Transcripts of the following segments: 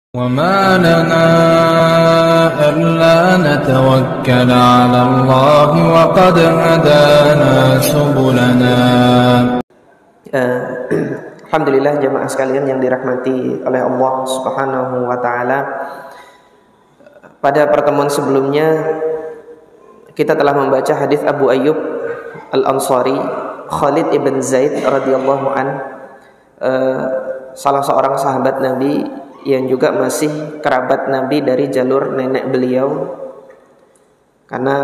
وما لنا ألا نتوكل على الله وقد هدانا سبلنا. Alhamdulillah jamaah sekalian yang dirahmati oleh Allah Subhanahu wa taala. Pada pertemuan sebelumnya kita telah membaca hadis Abu Ayyub Al-Ansari, Khalid ibn Zaid radhiyallahu an, salah seorang sahabat Nabi yang juga masih kerabat Nabi dari jalur nenek beliau, karena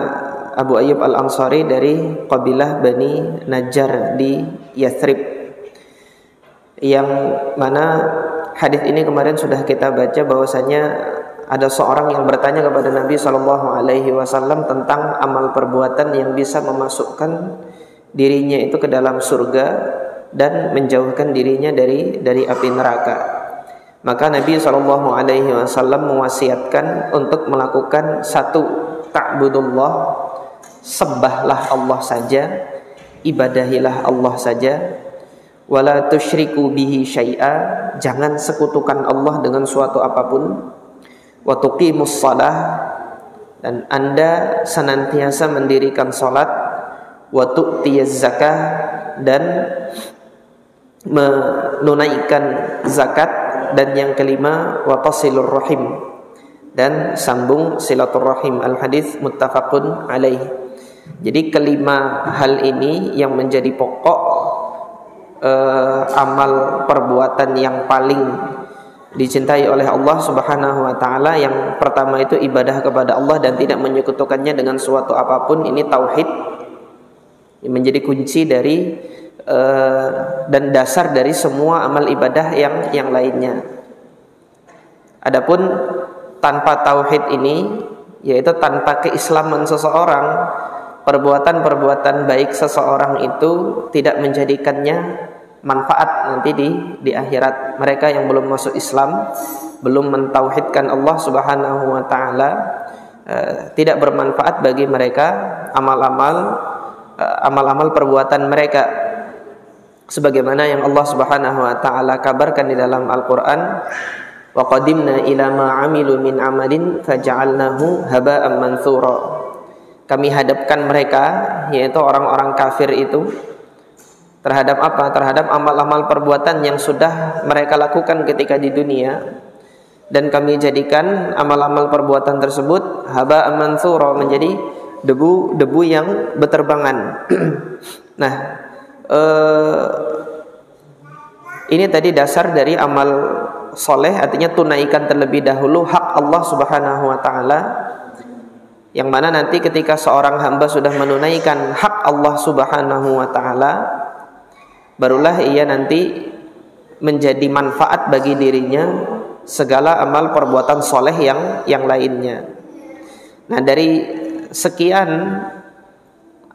Abu Ayyub Al-Ansari dari kabilah Bani Najjar di Yathrib, yang mana hadis ini kemarin sudah kita baca bahwasanya ada seorang yang bertanya kepada Nabi SAW tentang amal perbuatan yang bisa memasukkan dirinya itu ke dalam surga dan menjauhkan dirinya dari api neraka. Maka Nabi SAW mewasiatkan untuk melakukan satu, ta'budullah, sembahlah Allah saja, ibadahilah Allah saja, wala tusyriku bihi syai'a, jangan sekutukan Allah dengan suatu apapun, wa tuqimus shalah, dan Anda senantiasa mendirikan salat, wa tu'tiyaz zakah, dan menunaikan zakat, dan yang kelima wa tasilur rahim, dan sambung silaturrahim. Al-hadis muttafaqun alaih. Jadi kelima hal ini yang menjadi pokok amal perbuatan yang paling dicintai oleh Allah Subhanahu wa taala. Yang pertama itu ibadah kepada Allah dan tidak menyekutukannya dengan suatu apapun. Ini tauhid yang menjadi kunci dari dan dasar dari semua amal ibadah yang lainnya. Adapun tanpa tauhid ini, yaitu tanpa keislaman seseorang, perbuatan-perbuatan baik seseorang itu tidak menjadikannya manfaat nanti di akhirat. Mereka yang belum masuk Islam, belum mentauhidkan Allah Subhanahu wa taala, tidak bermanfaat bagi mereka amal-amal perbuatan mereka, sebagaimana yang Allah Subhanahu wa taala kabarkan di dalam Al-Qur'an, wa qadimna ila ma 'amilu min 'amalin faja'alnahu haba'an mantsura. Kami hadapkan mereka, yaitu orang-orang kafir itu, terhadap apa? Terhadap amal-amal perbuatan yang sudah mereka lakukan ketika di dunia, dan kami jadikan amal-amal perbuatan tersebut haba'an mantsura, menjadi debu yang berterbangan. Nah, ini tadi dasar dari amal soleh, artinya tunaikan terlebih dahulu hak Allah Subhanahu wa taala, yang mana nanti ketika seorang hamba sudah menunaikan hak Allah Subhanahu wa taala, barulah ia nanti menjadi manfaat bagi dirinya segala amal perbuatan soleh yang lainnya. Nah, dari sekian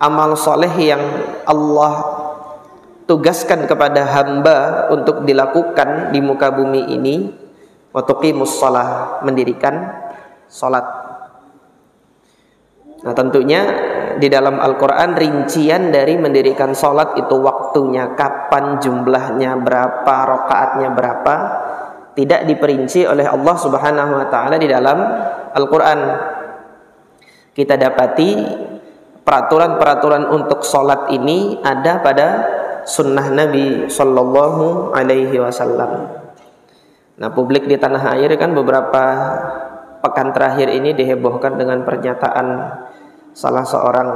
amal soleh yang Allah tugaskan kepada hamba untuk dilakukan di muka bumi ini, wa tuqimus shalah, mendirikan salat. Nah, tentunya di dalam Al-Quran rincian dari mendirikan salat itu, waktunya kapan, jumlahnya berapa, rakaatnya berapa, tidak diperinci oleh Allah Subhanahu wa taala di dalam Al-Quran. Kita dapati peraturan-peraturan untuk salat ini ada pada sunnah Nabi Sallallahu Alaihi Wasallam. Nah, publik di tanah air kan beberapa pekan terakhir ini dihebohkan dengan pernyataan salah seorang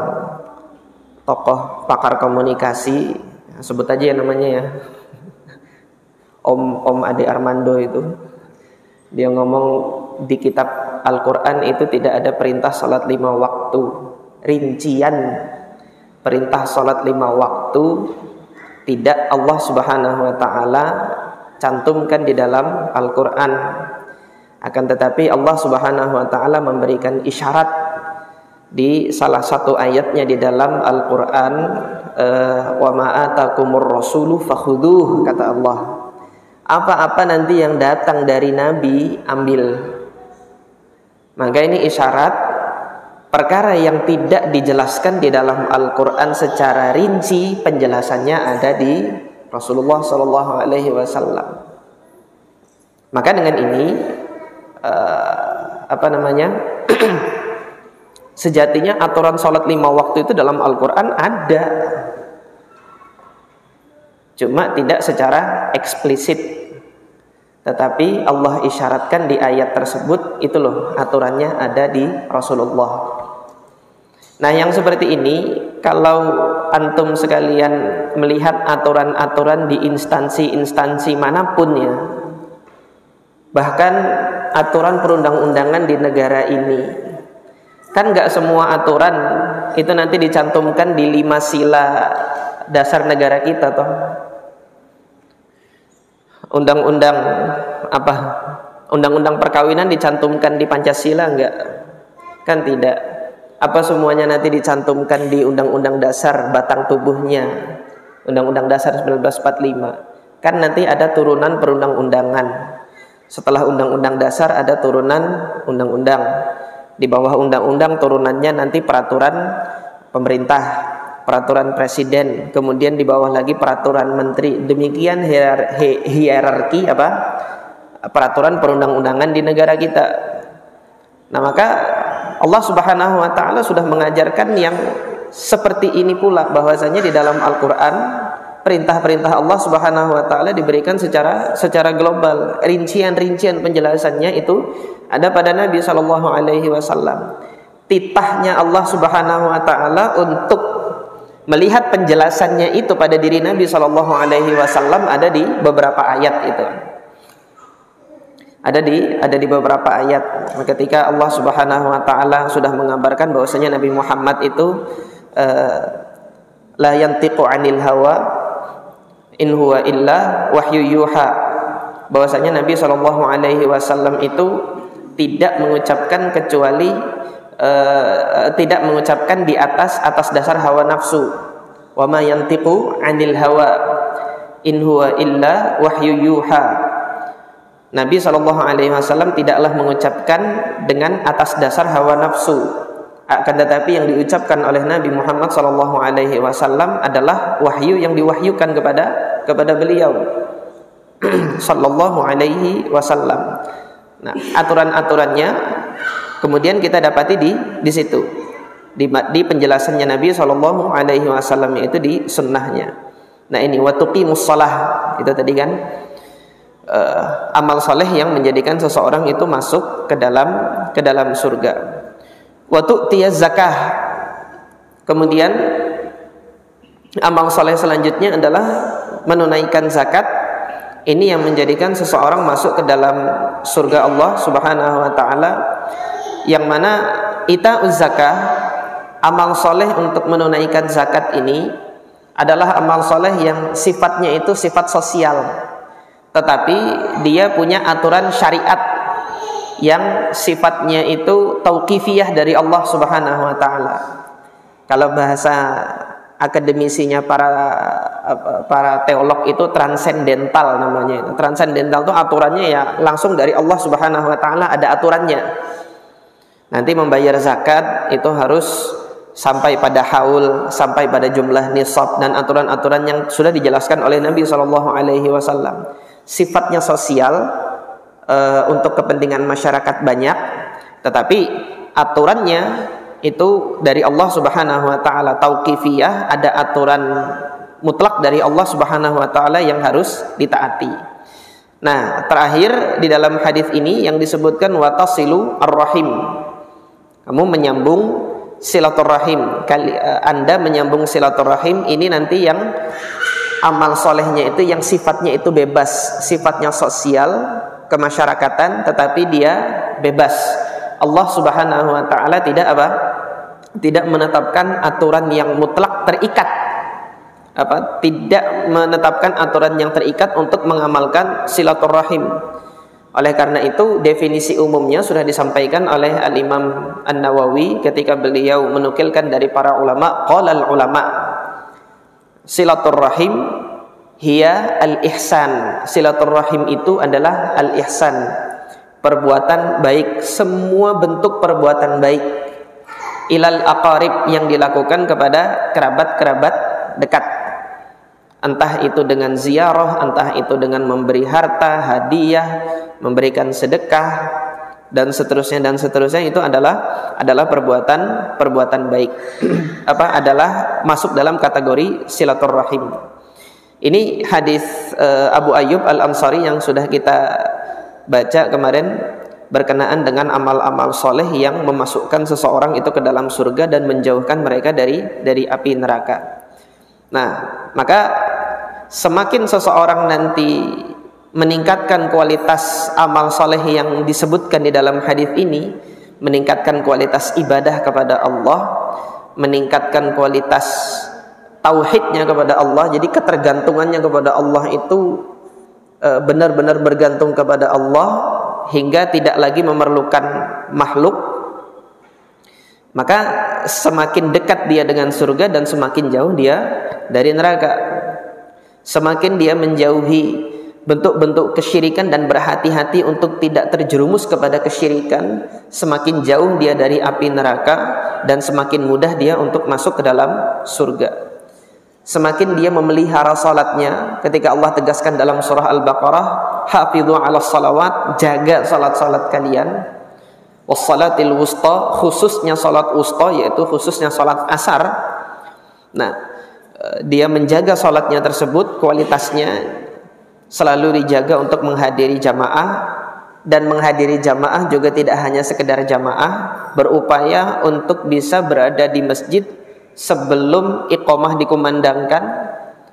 tokoh pakar komunikasi, sebut aja ya namanya ya, Om Ade Armando itu. Dia ngomong di kitab Al-Quran itu tidak ada perintah salat 5 waktu. Rincian perintah salat 5 waktu tidak Allah Subhanahu wa taala cantumkan di dalam Al-Quran. Akan tetapi Allah Subhanahu wa taala memberikan isyarat di salah satu ayatnya di dalam Al-Quran, wa ma atakumur rasulu fakhudhuh, kata Allah, apa-apa nanti yang datang dari Nabi ambil. Maka ini isyarat perkara yang tidak dijelaskan di dalam Al-Quran secara rinci, penjelasannya ada di Rasulullah SAW. Maka dengan ini Sejatinya aturan sholat 5 waktu itu dalam Al-Quran ada, cuma tidak secara eksplisit, tetapi Allah isyaratkan di ayat tersebut, itu loh aturannya ada di Rasulullah. Nah, yang seperti ini kalau antum sekalian melihat aturan-aturan di instansi-instansi manapun ya, bahkan aturan perundang-undangan di negara ini, kan nggak semua aturan itu nanti dicantumkan di 5 sila dasar negara kita toh. Undang-undang undang-undang perkawinan dicantumkan di Pancasila enggak? Kan tidak. Apa semuanya nanti dicantumkan di Undang-Undang Dasar batang tubuhnya, Undang-Undang Dasar 1945. Kan nanti ada turunan perundang-undangan. Setelah Undang-Undang Dasar ada turunan undang-undang. Di bawah undang-undang turunannya nanti peraturan pemerintah, peraturan presiden, kemudian di bawah lagi peraturan menteri. Demikian hierarki peraturan perundang-undangan di negara kita. Nah, maka Allah Subhanahu wa taala sudah mengajarkan yang seperti ini pula, bahwasanya di dalam Al-Qur'an perintah-perintah Allah Subhanahu wa taala diberikan secara global. Rincian-rincian penjelasannya itu ada pada Nabi sallallahu alaihi wasallam. Titahnya Allah Subhanahu wa taala untuk melihat penjelasannya itu pada diri Nabi sallallahu alaihi wasallam ada di beberapa ayat itu. Ada di beberapa ayat. Ketika Allah Subhanahu wa taala sudah mengabarkan bahwasanya Nabi Muhammad itu la yantiqu 'anil hawa in huwa illa wahyu yuha, bahwasanya Nabi sallallahu alaihi wasallam itu tidak mengucapkan kecuali tidak mengucapkan di atas dasar hawa nafsu. Wa ma yantiqu 'anil hawa in huwa illa wahyu yuha. Nabi SAW tidaklah mengucapkan dengan atas dasar hawa nafsu, akan tetapi yang diucapkan oleh Nabi Muhammad SAW adalah wahyu yang diwahyukan kepada beliau Sallallahu Alaihi Wasallam. Nah, aturan-aturannya kemudian kita dapati di situ, di penjelasannya Nabi Sallallahu Alaihi Wasallam, yaitu di sunnahnya. Nah, ini wa tuqimus shalah, itu tadi kan amal soleh yang menjadikan seseorang itu masuk ke dalam surga. Wa tu'tiyaz zakah. Kemudian amal soleh selanjutnya adalah menunaikan zakat. Ini yang menjadikan seseorang masuk ke dalam surga Allah Subhanahu wa taala, yang mana ita'uz zakah, amal soleh untuk menunaikan zakat ini adalah amal soleh yang sifatnya itu sifat sosial, tetapi dia punya aturan syariat yang sifatnya itu tauqifiyah dari Allah Subhanahu wa taala. Kalau bahasa akademisinya para teolog itu transendental namanya itu. Transendental itu aturannya ya langsung dari Allah Subhanahu wa taala, ada aturannya. Nanti membayar zakat itu harus sampai pada haul, sampai pada jumlah nisab, dan aturan-aturan yang sudah dijelaskan oleh Nabi sallallahu alaihi wasallam. Sifatnya sosial, untuk kepentingan masyarakat banyak, tetapi aturannya itu dari Allah Subhanahu wa taala tauqifiyah, ada aturan mutlak dari Allah Subhanahu wa taala yang harus ditaati. Nah, terakhir di dalam hadis ini yang disebutkan watasilu ar-rahim. Kamu menyambung silaturahim, Anda menyambung silaturahim, ini nanti yang amal solehnya itu yang sifatnya itu bebas, sifatnya sosial, kemasyarakatan, tetapi dia bebas. Allah Subhanahu wa taala tidak menetapkan aturan yang mutlak terikat. Tidak menetapkan aturan yang terikat untuk mengamalkan silaturahim. Oleh karena itu definisi umumnya sudah disampaikan oleh Al-Imam An-Nawawi ketika beliau menukilkan dari para ulama, qala al-ulama silaturahim hiya al-ihsan. Silaturahim itu adalah al-ihsan, perbuatan baik, semua bentuk perbuatan baik, ilal aqarib, yang dilakukan kepada kerabat-kerabat dekat, entah itu dengan ziarah, entah itu dengan memberi harta, hadiah, memberikan sedekah, dan seterusnya itu adalah perbuatan baik. Adalah masuk dalam kategori silaturrahim. Ini hadis Abu Ayyub Al-Ansari yang sudah kita baca kemarin berkenaan dengan amal-amal soleh yang memasukkan seseorang itu ke dalam surga dan menjauhkan mereka dari api neraka. Nah, maka semakin seseorang nanti meningkatkan kualitas amal soleh yang disebutkan di dalam hadis ini, meningkatkan kualitas ibadah kepada Allah, meningkatkan kualitas tauhidnya kepada Allah, jadi ketergantungannya kepada Allah itu benar-benar bergantung kepada Allah hingga tidak lagi memerlukan makhluk, maka semakin dekat dia dengan surga dan semakin jauh dia dari neraka. Semakin dia menjauhi bentuk-bentuk kesyirikan dan berhati-hati untuk tidak terjerumus kepada kesyirikan, semakin jauh dia dari api neraka dan semakin mudah dia untuk masuk ke dalam surga. Semakin dia memelihara salatnya, ketika Allah tegaskan dalam surah Al-Baqarah, hafidhu 'alas salawat, jaga salat-salat kalian, wassalatil wusta, khususnya salat wusta, yaitu khususnya salat asar. Nah, dia menjaga salatnya tersebut, kualitasnya selalu dijaga untuk menghadiri jamaah, dan menghadiri jamaah juga tidak hanya sekedar jamaah, berupaya untuk bisa berada di masjid sebelum iqamah dikumandangkan,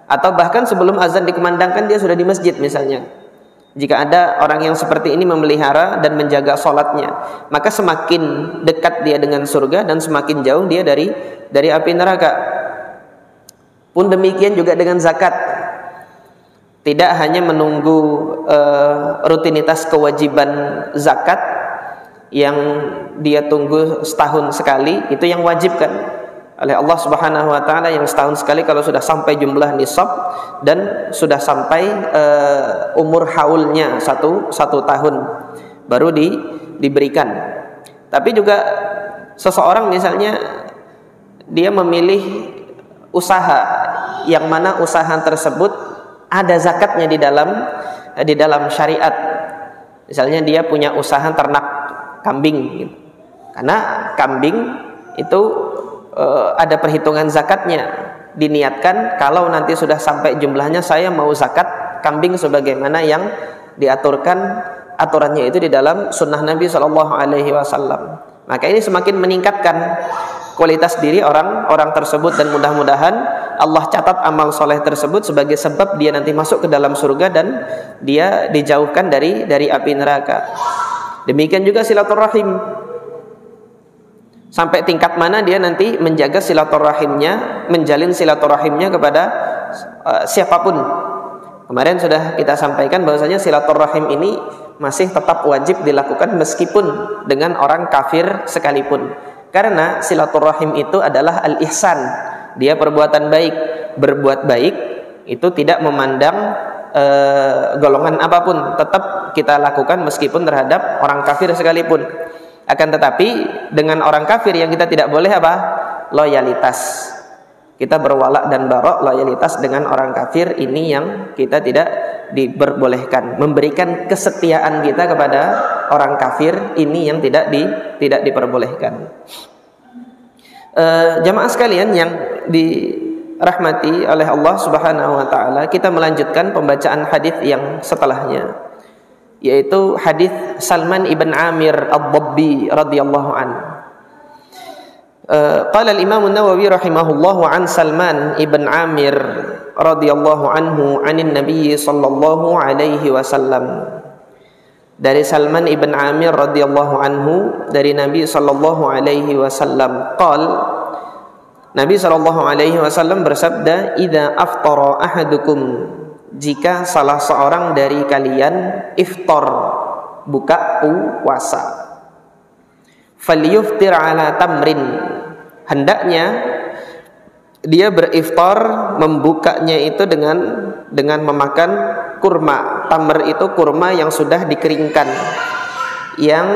atau bahkan sebelum azan dikumandangkan dia sudah di masjid misalnya. Jika ada orang yang seperti ini memelihara dan menjaga salatnya, maka semakin dekat dia dengan surga dan semakin jauh dia dari api neraka. Pun demikian juga dengan zakat. Tidak hanya menunggu rutinitas kewajiban zakat yang dia tunggu setahun sekali, itu yang wajib kan oleh Allah Subhanahu wa taala, yang setahun sekali kalau sudah sampai jumlah nisab dan sudah sampai umur haulnya satu tahun baru diberikan. Tapi juga seseorang misalnya dia memilih usaha yang mana usaha tersebut ada zakatnya di dalam syariat. Misalnya dia punya usaha ternak kambing gitu. Karena kambing itu ada perhitungan zakatnya. Diniatkan kalau nanti sudah sampai jumlahnya saya mau zakat kambing sebagaimana yang diaturkan aturannya itu di dalam sunnah Nabi SAW. Maka ini semakin meningkatkan kualitas diri orang tersebut, dan mudah-mudahan Allah catat amal soleh tersebut sebagai sebab dia nanti masuk ke dalam surga dan dia dijauhkan dari api neraka. Demikian juga silaturahim. Sampai tingkat mana dia nanti menjaga silaturahimnya, menjalin silaturahimnya kepada siapapun. Kemarin sudah kita sampaikan bahwasanya silaturahim ini masih tetap wajib dilakukan meskipun dengan orang kafir sekalipun. Karena silaturahim itu adalah al-ihsan. Dia perbuatan baik. Berbuat baik itu tidak memandang golongan apapun, tetap kita lakukan meskipun terhadap orang kafir sekalipun. Akan tetapi dengan orang kafir yang kita tidak boleh apa? Loyalitas. Kita berwala dan barok, loyalitas dengan orang kafir ini yang kita tidak diperbolehkan. Memberikan kesetiaan kita kepada orang kafir ini yang tidak diperbolehkan. Jamaah sekalian yang dirahmati oleh Allah Subhanahu wa taala, kita melanjutkan pembacaan hadis yang setelahnya, yaitu hadis Salman ibn Amir ad-Dabbi radhiyallahu anhu. Qala al-Imam an-Nawawi rahimahullah an Salman ibn Amir radhiyallahu anhu anin Nabi sallallahu alaihi wasallam. Dari Salman ibn Amir radhiyallahu anhu dari Nabi sallallahu alaihi wasallam, Nabi sallallahu alaihi wasallam bersabda, "Idza aftara ahadukum," jika salah seorang dari kalian iftar, buka puasa, "falyuftir ala tamrin," hendaknya dia beriftar, membukanya itu dengan memakan kurma. Tamr itu kurma yang sudah dikeringkan, yang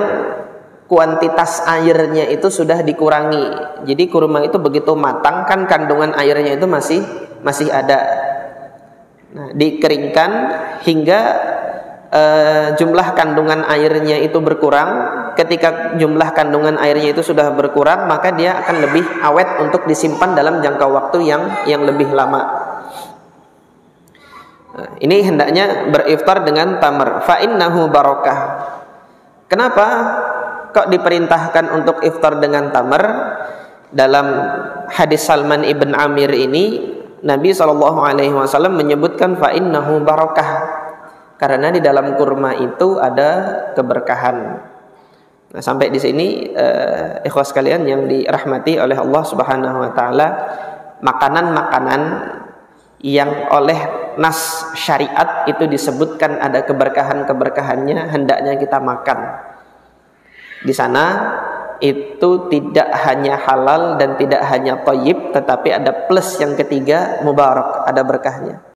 kuantitas airnya itu sudah dikurangi. Jadi kurma itu begitu matang kan kandungan airnya itu masih ada. Nah, dikeringkan hingga jumlah kandungan airnya itu berkurang. Ketika jumlah kandungan airnya itu sudah berkurang, maka dia akan lebih awet untuk disimpan dalam jangka waktu yang lebih lama. Ini hendaknya beriftar dengan tamar. Fa innahu barakah. Kenapa kok diperintahkan untuk iftar dengan tamar? Dalam hadis Salman ibn Amir ini, Nabi SAW menyebutkan fa innahu barakah, karena di dalam kurma itu ada keberkahan. Nah, sampai di sini ikhwas sekalian yang dirahmati oleh Allah Subhanahu wa taala, makanan-makanan yang oleh nas syariat itu disebutkan ada keberkahan-keberkahannya, hendaknya kita makan. Di sana itu tidak hanya halal dan tidak hanya thayyib, tetapi ada plus yang ketiga, mubarak, ada berkahnya.